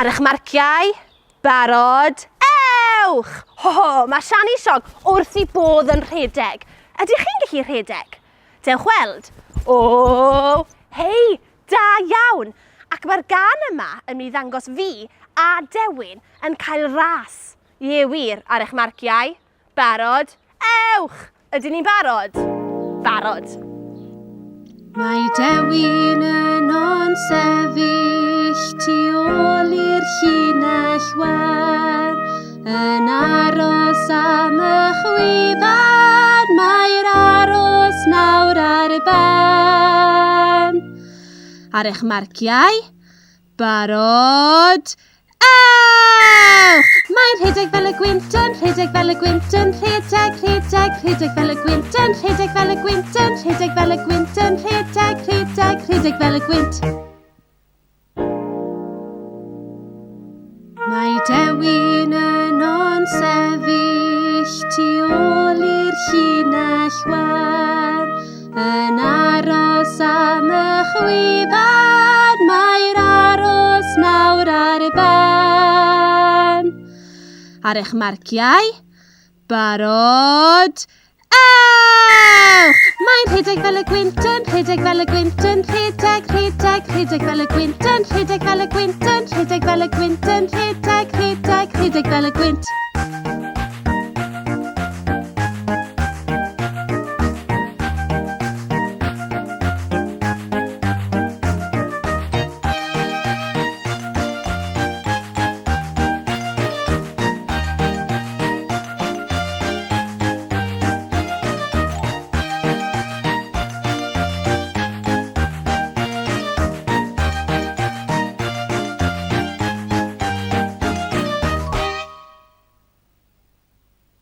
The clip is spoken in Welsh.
Ar eich marciau, barod, ewch! Ho, mae Siani Siog wrth ei bodd yn rhedeg. Ydych chi'n gallu rhedeg? Dewch weld. O, hei, da iawn! Ac mae'r gân yma yn mynd i ddangos fi a Dewin yn cael ras. Ie wir, ar eich marciau, barod, ewch! Ydyn ni'n barod? Barod. Mae Dewin yn onsefyll tu ôl i'r llinell wan, yn aros am y chwifan, mae'r aros nawr ar y ban. Ar eich marciau, barod, ewch! Mae'n rhedeg fel y gwynt yn rhedeg fel y gwynt yn rhedeg, rhedeg, rhedeg fel y gwynt yn rhedeg fel y gwynt yn rhedeg fel y gwynt yn rhedeg, rhedeg, rhedeg fel y gwynt. Mae Dewin yn onsefyll tu ôl i'r llinell wan, yn aros am y chwifan, mae'r aros nawr ar y ban. Ar eich marciau, barod, ewch! Mae'n rhedeg fel y gwynt yn rhedeg fel y gwynt yn rhedeg, rhedeg, rhedeg fel y gwynt yn rhedeg fel y gwynt yn rhedeg fel y gwynt yn rhedeg, rhedeg, rhedeg fel y gwynt.